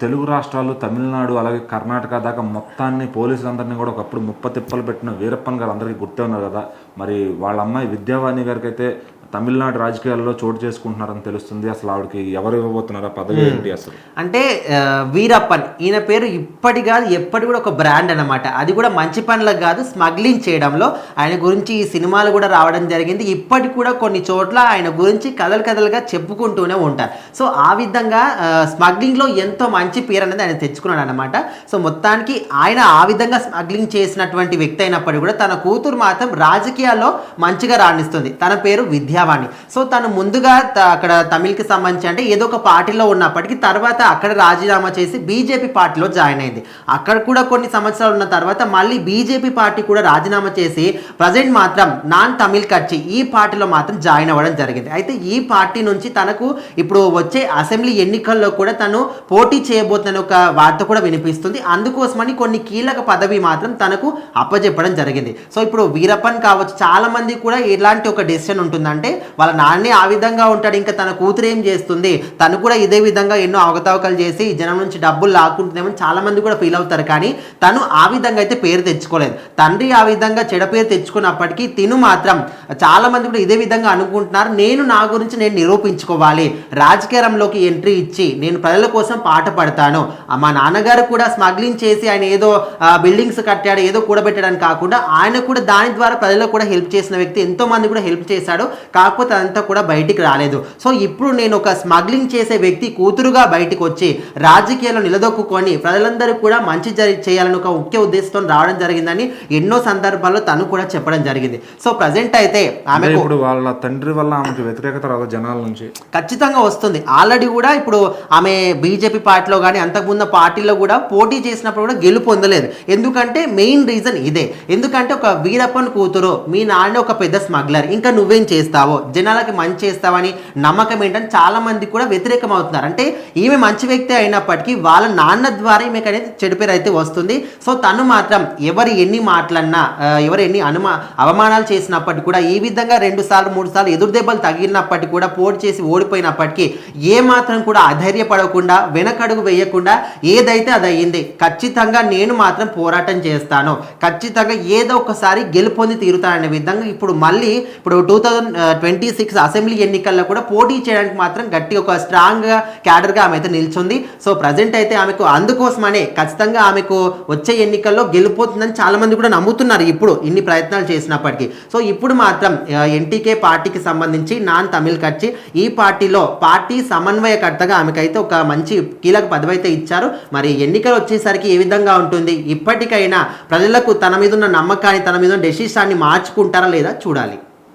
తెలుగు రాష్ట్రాలు, తమిళనాడు, అలాగే కర్ణాటక దాకా మొత్తాన్ని పోలీసులందరినీ కూడా ఒకప్పుడు ముప్పతిప్పలు పెట్టిన వీరప్పన్ గారు అందరికీ గుర్తే ఉన్నారు కదా. మరి వాళ్ళ అమ్మాయి విద్యావాణి గారికి అయితే తమిళనాడు రాజకీయాల్లో చోటు చేసుకుంటున్నారని తెలుస్తుంది. అసలు ఆవిడకి ఎవరు ఇవ్వబోతున్నారా పదవి ఏంటి అసలు? అంటే వీరప్పన్ ఈయన పేరు ఇప్పటి కాదు ఎప్పటి కూడా ఒక బ్రాండ్ అనమాట. అది కూడా మంచి పనులకు కాదు, స్మగ్లింగ్ చేయడంలో ఆయన గురించి ఈ సినిమాలు కూడా రావడం జరిగింది. ఇప్పటికి కూడా కొన్ని చోట్ల ఆయన గురించి కథలుగా చెప్పుకుంటూనే ఉంటారు. సో ఆ విధంగా స్మగ్లింగ్లో ఎంతో మంచి పేరు అనేది ఆయన తెచ్చుకున్నాడు అనమాట. సో మొత్తానికి ఆయన ఆ విధంగా స్మగ్లింగ్ చేసినటువంటి వ్యక్తి అయినప్పటికీ కూడా తన కూతురు మాత్రం రాజకీయాల్లో మంచిగా రాణిస్తుంది. తన పేరు విద్యావాణి. సో తను ముందుగా అక్కడ తమిళ్కి సంబంధించి అంటే ఏదో ఒక పార్టీలో ఉన్నప్పటికీ తర్వాత అక్కడ రాజీనామా చేసి బీజేపీ పార్టీలో జాయిన్ అయింది. అక్కడ కూడా కొన్ని సంవత్సరాలు ఉన్న తర్వాత మళ్ళీ బీజేపీ పార్టీ కూడా రాజీనామా చేసి ప్రజెంట్ మాత్రం నాన్ తమిళ్ కచ్చి ఈ పార్టీలో మాత్రం జాయిన్ అవ్వడం జరిగింది. అయితే ఈ పార్టీ నుంచి తనకు ఇప్పుడు వచ్చే అసెంబ్లీ ఎన్నికల్లో కూడా తను పోటీ చేయబోతున్న ఒక వార్త కూడా వినిపిస్తుంది. అందుకోసమని కొన్ని కీలక పదవి మాత్రం తనకు అప్పచెప్పడం జరిగింది. సో ఇప్పుడు వీరప్పన్ కావచ్చు, చాలా మంది కూడా ఎలాంటి ఒక డెసిషన్ ఉంటుందంటే వాళ్ళ నాన్నే ఆ విధంగా ఉంటాడు, ఇంకా తన కూతురు ఏం చేస్తుంది, తను కూడా ఇదే విధంగా ఎన్నో అవకతవకలు చేసి జనం నుంచి డబ్బులు లాక్కుంటుందేమో చాలా మంది కూడా ఫీల్ అవుతారు. కానీ తను ఆ విధంగా అయితే పేరు తెచ్చుకోలేదు. తండ్రి ఆ విధంగా చెడ పేరు తెచ్చుకున్నప్పటికీ తిను మాత్రం చాలా మంది కూడా ఇదే విధంగా అనుకుంటున్నారు, నేను నా గురించి నేను నిరూపించుకోవాలి, రాజకీయంలోకి ఎంట్రీ ఇచ్చి నేను ప్రజల కోసం పాట పడతాను. మా నాన్నగారు కూడా స్మగ్లింగ్ చేసి ఆయన ఏదో బిల్డింగ్స్ కట్టాడు, ఏదో కూడబెట్టాడని కాకుండా ఆయన కూడా దాని ద్వారా ప్రజలకు కూడా హెల్ప్ చేసిన వ్యక్తి, ఎంతో మంది కూడా హెల్ప్ చేశాడు. కాకపోతే అదంతా కూడా బయటికి రాలేదు. సో ఇప్పుడు నేను ఒక స్మగ్లింగ్ చేసే వ్యక్తి కూతురుగా బయటకు వచ్చి రాజకీయాల్లో నిలదొక్కుని ప్రజలందరూ కూడా మంచి చేయాలని ఒక ముఖ్య ఉద్దేశంతో రావడం జరిగిందని ఎన్నో సందర్భాల్లో తను కూడా చెప్పడం జరిగింది. సో ప్రజెంట్ అయితే ఆమె ఇప్పుడు వాళ్ళ తండ్రి వల్ల ఆమెకు వ్యతిరేకత రాదు జనాల నుంచి, ఖచ్చితంగా వస్తుంది. ఆల్రెడీ కూడా ఇప్పుడు ఆమె బీజేపీ పార్టీలో కానీ అంతకుముందు పార్టీలో కూడా పోటీ చేసినప్పుడు కూడా గెలుపు పొందలేదు. ఎందుకంటే మెయిన్ రీజన్ ఇదే. ఎందుకంటే ఒక వీరప్పన్ కూతురు, మీ నాన్న ఒక పెద్ద స్మగ్లర్, ఇంకా నువ్వేం చేస్తావో, జనాలకి మంచి చేస్తావని నమ్మకం ఏంటని చాలా మంది కూడా వ్యతిరేకం అవుతున్నారు. అంటే ఈమె మంచి వ్యక్తి అయినప్పటికీ వాళ్ళ నాన్న ద్వారా ఈమెకు అనేది చెడు పేరు అయితే వస్తుంది. సో తను మాత్రం ఎవరు ఎన్ని మాటలన్నా, ఎవరు ఎన్ని అవమానాలు చేసినప్పటికీ కూడా ఈ విధంగా 2 సార్లు 3 సార్లు ఎదురు దెబ్బలు తగిలినప్పటికీ కూడా పోటీ చేసి ఓడిపోయినప్పటికీ ఏ మాత్రం కూడా అధైర్యపడకుండా వెనకడుగు వేయకుండా ఏదైతే అది అయ్యింది, ఖచ్చితంగా నేను మాత్రం పోరాటం చేస్తాను, ఖచ్చితంగా ఏదో ఒకసారి గెలుపొంది తీరుతాననే విధంగా ఇప్పుడు మళ్ళీ ఇప్పుడు 2026 అసెంబ్లీ ఎన్నికల్లో కూడా పోటీ చేయడానికి మాత్రం గట్టి ఒక స్ట్రాంగ్గా క్యాడర్గా ఆమె అయితే నిల్చుంది. సో ప్రజెంట్ అయితే ఆమెకు అందుకోసమనే ఖచ్చితంగా ఆమెకు వచ్చే ఎన్నికల్లో గెలిపోతుందని చాలా మంది కూడా నమ్ముతున్నారు ఇప్పుడు ఇన్ని ప్రయత్నాలు చేసినప్పటికీ. సో ఇప్పుడు మాత్రం ఎన్టీకే పార్టీకి సంబంధించి నాన్ తమిళ్ కచ్చి ఈ పార్టీలో పార్టీ సమన్వయకర్తగా ఆమెకైతే ఒక మంచి కీలక పదవి అయితే ఇచ్చారు. మరి ఎన్నికలు వచ్చేసరికి ఏ విధంగా ఉంటుంది, ఇప్పటికైనా ప్రజలకు తన మీద ఉన్న నమ్మకాన్ని, తన మీద ఉన్న డెసిషన్ని మార్చుకుంటారా లేదా చూడాలి.